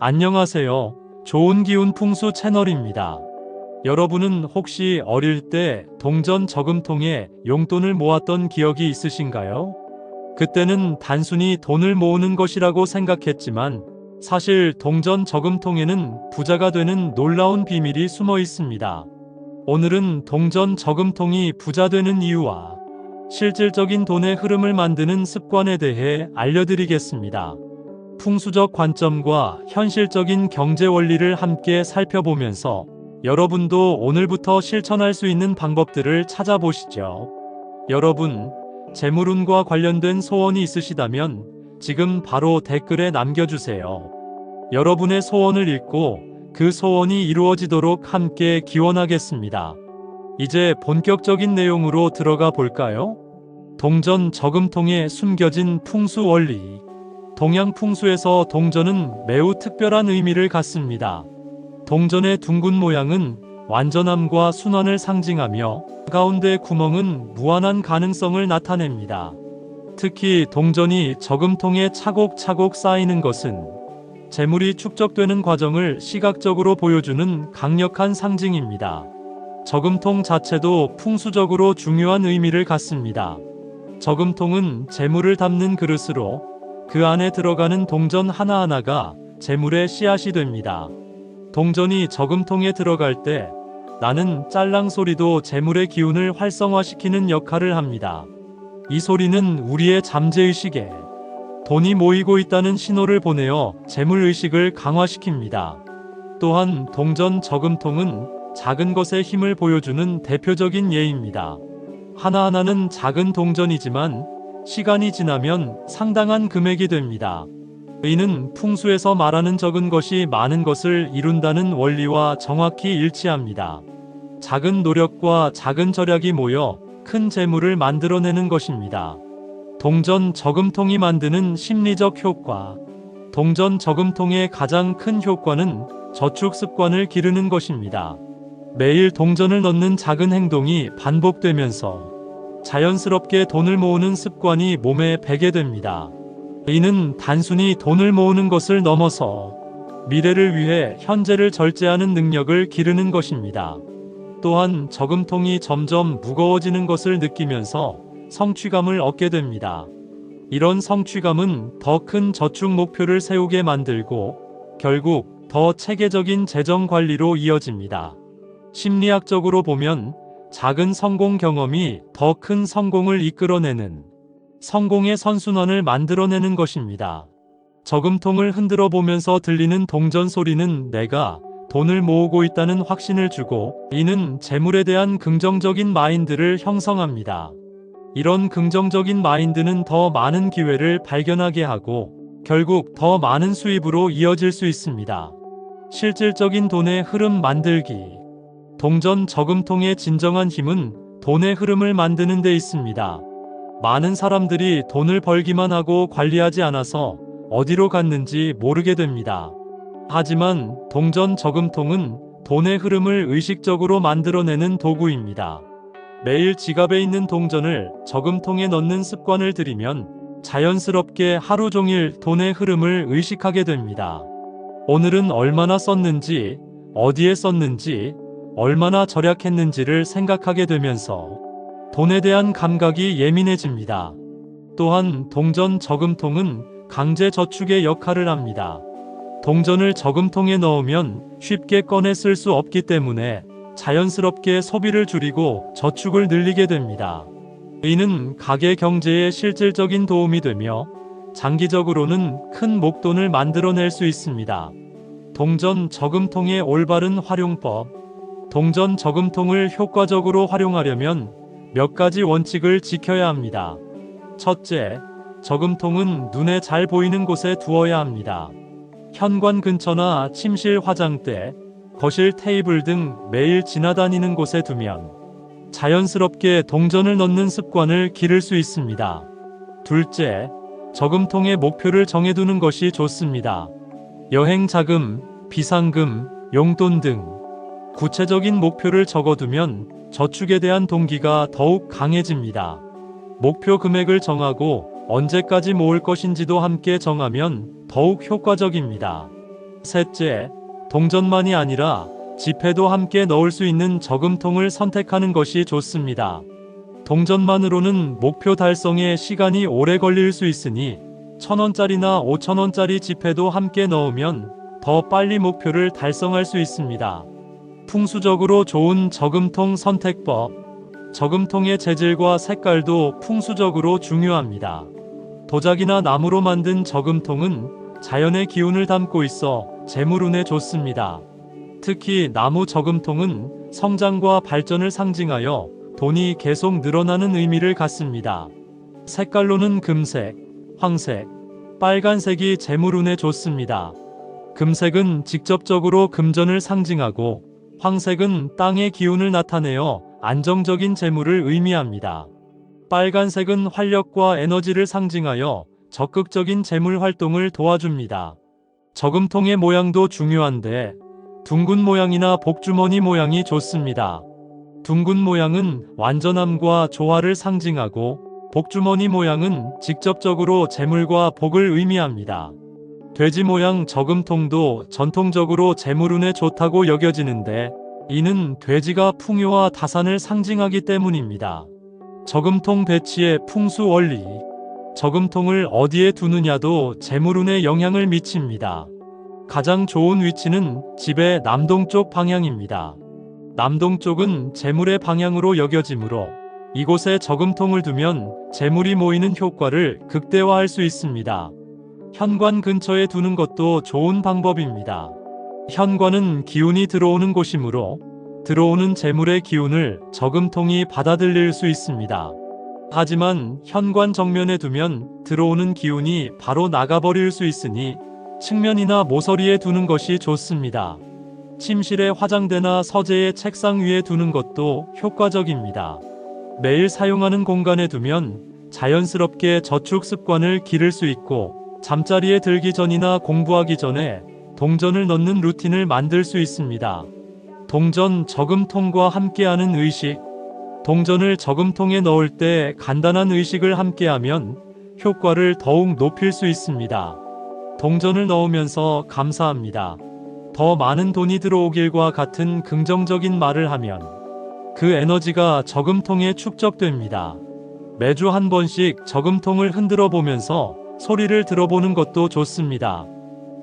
안녕하세요. 좋은 기운 풍수 채널입니다. 여러분은 혹시 어릴 때 동전 저금통에 용돈을 모았던 기억이 있으신가요? 그때는 단순히 돈을 모으는 것이라고 생각했지만 사실 동전 저금통에는 부자가 되는 놀라운 비밀이 숨어 있습니다. 오늘은 동전 저금통이 부자 되는 이유와 실질적인 돈의 흐름을 만드는 습관에 대해 알려드리겠습니다. 풍수적 관점과 현실적인 경제 원리를 함께 살펴보면서 여러분도 오늘부터 실천할 수 있는 방법들을 찾아보시죠. 여러분, 재물운과 관련된 소원이 있으시다면 지금 바로 댓글에 남겨주세요. 여러분의 소원을 읽고 그 소원이 이루어지도록 함께 기원하겠습니다. 이제 본격적인 내용으로 들어가 볼까요? 동전 저금통에 숨겨진 풍수 원리. 동양 풍수에서 동전은 매우 특별한 의미를 갖습니다. 동전의 둥근 모양은 완전함과 순환을 상징하며 가운데 구멍은 무한한 가능성을 나타냅니다. 특히 동전이 저금통에 차곡차곡 쌓이는 것은 재물이 축적되는 과정을 시각적으로 보여주는 강력한 상징입니다. 저금통 자체도 풍수적으로 중요한 의미를 갖습니다. 저금통은 재물을 담는 그릇으로 그 안에 들어가는 동전 하나하나가 재물의 씨앗이 됩니다. 동전이 저금통에 들어갈 때 나는 짤랑 소리도 재물의 기운을 활성화시키는 역할을 합니다. 이 소리는 우리의 잠재의식에 돈이 모이고 있다는 신호를 보내어 재물의식을 강화시킵니다. 또한 동전 저금통은 작은 것의 힘을 보여주는 대표적인 예입니다. 하나하나는 작은 동전이지만 시간이 지나면 상당한 금액이 됩니다. 이는 풍수에서 말하는 적은 것이 많은 것을 이룬다는 원리와 정확히 일치합니다. 작은 노력과 작은 절약이 모여 큰 재물을 만들어내는 것입니다. 동전 저금통이 만드는 심리적 효과. 동전 저금통의 가장 큰 효과는 저축 습관을 기르는 것입니다. 매일 동전을 넣는 작은 행동이 반복되면서 자연스럽게 돈을 모으는 습관이 몸에 배게 됩니다. 이는 단순히 돈을 모으는 것을 넘어서 미래를 위해 현재를 절제하는 능력을 기르는 것입니다. 또한 저금통이 점점 무거워지는 것을 느끼면서 성취감을 얻게 됩니다. 이런 성취감은 더 큰 저축 목표를 세우게 만들고 결국 더 체계적인 재정 관리로 이어집니다. 심리학적으로 보면 작은 성공 경험이 더 큰 성공을 이끌어내는 성공의 선순환을 만들어내는 것입니다. 저금통을 흔들어 보면서 들리는 동전 소리는 내가 돈을 모으고 있다는 확신을 주고 이는 재물에 대한 긍정적인 마인드를 형성합니다. 이런 긍정적인 마인드는 더 많은 기회를 발견하게 하고 결국 더 많은 수입으로 이어질 수 있습니다. 실질적인 돈의 흐름 만들기. 동전 저금통의 진정한 힘은 돈의 흐름을 만드는 데 있습니다. 많은 사람들이 돈을 벌기만 하고 관리하지 않아서 어디로 갔는지 모르게 됩니다. 하지만 동전 저금통은 돈의 흐름을 의식적으로 만들어내는 도구입니다. 매일 지갑에 있는 동전을 저금통에 넣는 습관을 들이면 자연스럽게 하루 종일 돈의 흐름을 의식하게 됩니다. 오늘은 얼마나 썼는지, 어디에 썼는지, 얼마나 절약했는지를 생각하게 되면서 돈에 대한 감각이 예민해집니다. 또한 동전 저금통은 강제 저축의 역할을 합니다. 동전을 저금통에 넣으면 쉽게 꺼내 쓸 수 없기 때문에 자연스럽게 소비를 줄이고 저축을 늘리게 됩니다. 이는 가계 경제에 실질적인 도움이 되며 장기적으로는 큰 목돈을 만들어낼 수 있습니다. 동전 저금통의 올바른 활용법. 동전 저금통을 효과적으로 활용하려면 몇 가지 원칙을 지켜야 합니다. 첫째, 저금통은 눈에 잘 보이는 곳에 두어야 합니다. 현관 근처나 침실 화장대, 거실 테이블 등 매일 지나다니는 곳에 두면 자연스럽게 동전을 넣는 습관을 기를 수 있습니다. 둘째, 저금통의 목표를 정해두는 것이 좋습니다. 여행 자금, 비상금, 용돈 등 구체적인 목표를 적어두면 저축에 대한 동기가 더욱 강해집니다. 목표 금액을 정하고 언제까지 모을 것인지도 함께 정하면 더욱 효과적입니다. 셋째, 동전만이 아니라 지폐도 함께 넣을 수 있는 저금통을 선택하는 것이 좋습니다. 동전만으로는 목표 달성에 시간이 오래 걸릴 수 있으니 1,000원짜리나 5,000원짜리 지폐도 함께 넣으면 더 빨리 목표를 달성할 수 있습니다. 풍수적으로 좋은 저금통 선택법. 저금통의 재질과 색깔도 풍수적으로 중요합니다. 도자기나 나무로 만든 저금통은 자연의 기운을 담고 있어 재물운에 좋습니다. 특히 나무 저금통은 성장과 발전을 상징하여 돈이 계속 늘어나는 의미를 갖습니다. 색깔로는 금색, 황색, 빨간색이 재물운에 좋습니다. 금색은 직접적으로 금전을 상징하고 황색은 땅의 기운을 나타내어 안정적인 재물을 의미합니다. 빨간색은 활력과 에너지를 상징하여 적극적인 재물 활동을 도와줍니다. 저금통의 모양도 중요한데 둥근 모양이나 복주머니 모양이 좋습니다. 둥근 모양은 완전함과 조화를 상징하고 복주머니 모양은 직접적으로 재물과 복을 의미합니다. 돼지 모양 저금통도 전통적으로 재물운에 좋다고 여겨지는데 이는 돼지가 풍요와 다산을 상징하기 때문입니다. 저금통 배치의 풍수 원리. 저금통을 어디에 두느냐도 재물운에 영향을 미칩니다. 가장 좋은 위치는 집의 남동쪽 방향입니다. 남동쪽은 재물의 방향으로 여겨지므로 이곳에 저금통을 두면 재물이 모이는 효과를 극대화할 수 있습니다. 현관 근처에 두는 것도 좋은 방법입니다. 현관은 기운이 들어오는 곳이므로 들어오는 재물의 기운을 저금통이 받아들일 수 있습니다. 하지만 현관 정면에 두면 들어오는 기운이 바로 나가버릴 수 있으니 측면이나 모서리에 두는 것이 좋습니다. 침실의 화장대나 서재의 책상 위에 두는 것도 효과적입니다. 매일 사용하는 공간에 두면 자연스럽게 저축 습관을 기를 수 있고 잠자리에 들기 전이나 공부하기 전에 동전을 넣는 루틴을 만들 수 있습니다. 동전 저금통과 함께하는 의식. 동전을 저금통에 넣을 때 간단한 의식을 함께하면 효과를 더욱 높일 수 있습니다. 동전을 넣으면서 감사합니다. 더 많은 돈이 들어오길과 같은 긍정적인 말을 하면 그 에너지가 저금통에 축적됩니다. 매주 한 번씩 저금통을 흔들어 보면서 소리를 들어보는 것도 좋습니다.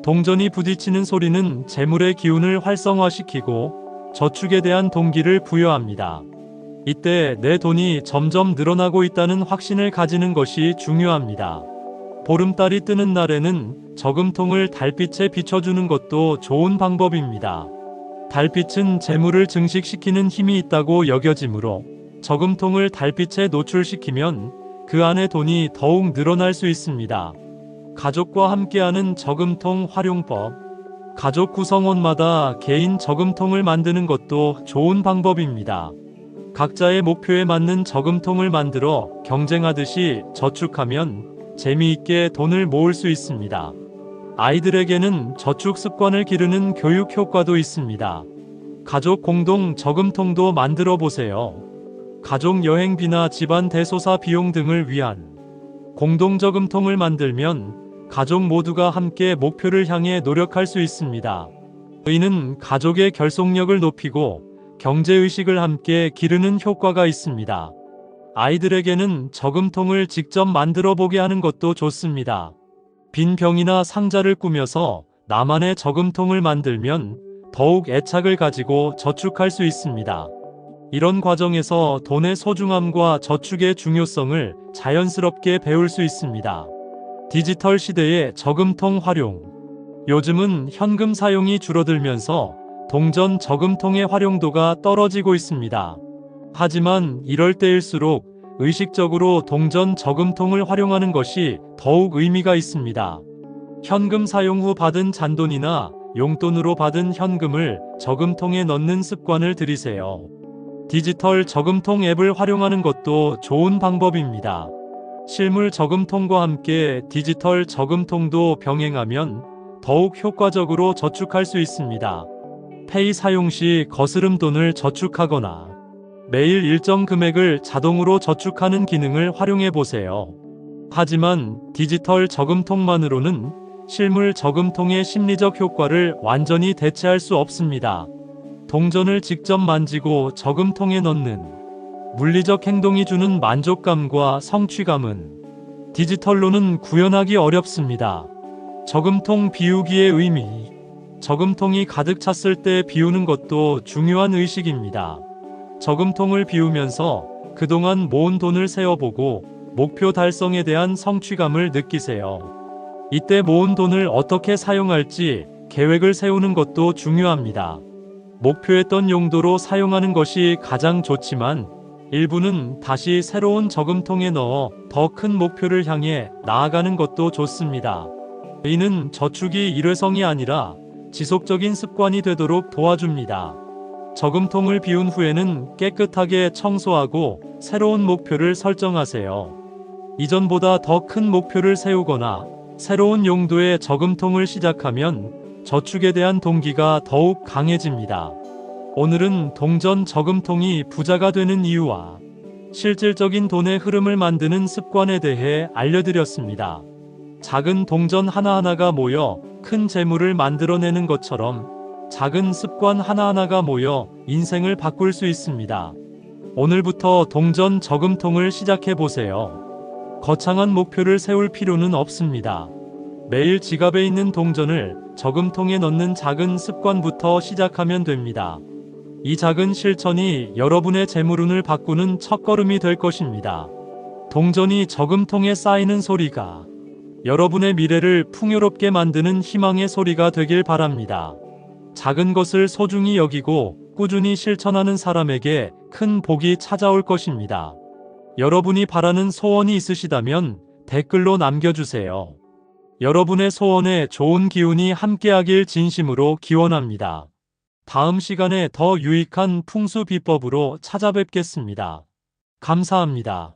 동전이 부딪히는 소리는 재물의 기운을 활성화시키고 저축에 대한 동기를 부여합니다. 이때 내 돈이 점점 늘어나고 있다는 확신을 가지는 것이 중요합니다. 보름달이 뜨는 날에는 저금통을 달빛에 비춰주는 것도 좋은 방법입니다. 달빛은 재물을 증식시키는 힘이 있다고 여겨지므로 저금통을 달빛에 노출시키면 그 안에 돈이 더욱 늘어날 수 있습니다. 가족과 함께하는 저금통 활용법. 가족 구성원마다 개인 저금통을 만드는 것도 좋은 방법입니다. 각자의 목표에 맞는 저금통을 만들어 경쟁하듯이 저축하면 재미있게 돈을 모을 수 있습니다. 아이들에게는 저축 습관을 기르는 교육 효과도 있습니다. 가족 공동 저금통도 만들어 보세요. 가족 여행비나 집안 대소사 비용 등을 위한 공동 저금통을 만들면 가족 모두가 함께 목표를 향해 노력할 수 있습니다. 이는 가족의 결속력을 높이고 경제의식을 함께 기르는 효과가 있습니다. 아이들에게는 저금통을 직접 만들어 보게 하는 것도 좋습니다. 빈 병이나 상자를 꾸며서 나만의 저금통을 만들면 더욱 애착을 가지고 저축할 수 있습니다. 이런 과정에서 돈의 소중함과 저축의 중요성을 자연스럽게 배울 수 있습니다. 디지털 시대의 저금통 활용. 요즘은 현금 사용이 줄어들면서 동전 저금통의 활용도가 떨어지고 있습니다. 하지만 이럴 때일수록 의식적으로 동전 저금통을 활용하는 것이 더욱 의미가 있습니다. 현금 사용 후 받은 잔돈이나 용돈으로 받은 현금을 저금통에 넣는 습관을 들이세요. 디지털 저금통 앱을 활용하는 것도 좋은 방법입니다. 실물 저금통과 함께 디지털 저금통도 병행하면 더욱 효과적으로 저축할 수 있습니다. 페이 사용 시 거스름 돈을 저축하거나 매일 일정 금액을 자동으로 저축하는 기능을 활용해 보세요. 하지만 디지털 저금통만으로는 실물 저금통의 심리적 효과를 완전히 대체할 수 없습니다. 동전을 직접 만지고 저금통에 넣는 물리적 행동이 주는 만족감과 성취감은 디지털로는 구현하기 어렵습니다. 저금통 비우기의 의미. 저금통이 가득 찼을 때 비우는 것도 중요한 의식입니다. 저금통을 비우면서 그동안 모은 돈을 세어보고 목표 달성에 대한 성취감을 느끼세요. 이때 모은 돈을 어떻게 사용할지 계획을 세우는 것도 중요합니다. 목표했던 용도로 사용하는 것이 가장 좋지만 일부는 다시 새로운 저금통에 넣어 더 큰 목표를 향해 나아가는 것도 좋습니다. 이는 저축이 일회성이 아니라 지속적인 습관이 되도록 도와줍니다. 저금통을 비운 후에는 깨끗하게 청소하고 새로운 목표를 설정하세요. 이전보다 더 큰 목표를 세우거나 새로운 용도의 저금통을 시작하면 저축에 대한 동기가 더욱 강해집니다. 오늘은 동전 저금통이 부자가 되는 이유와 실질적인 돈의 흐름을 만드는 습관에 대해 알려드렸습니다. 작은 동전 하나하나가 모여 큰 재물을 만들어내는 것처럼 작은 습관 하나하나가 모여 인생을 바꿀 수 있습니다. 오늘부터 동전 저금통을 시작해 보세요. 거창한 목표를 세울 필요는 없습니다. 매일 지갑에 있는 동전을 저금통에 넣는 작은 습관부터 시작하면 됩니다. 이 작은 실천이 여러분의 재물운을 바꾸는 첫걸음이 될 것입니다. 동전이 저금통에 쌓이는 소리가 여러분의 미래를 풍요롭게 만드는 희망의 소리가 되길 바랍니다. 작은 것을 소중히 여기고 꾸준히 실천하는 사람에게 큰 복이 찾아올 것입니다. 여러분이 바라는 소원이 있으시다면 댓글로 남겨주세요. 여러분의 소원에 좋은 기운이 함께하길 진심으로 기원합니다. 다음 시간에 더 유익한 풍수 비법으로 찾아뵙겠습니다. 감사합니다.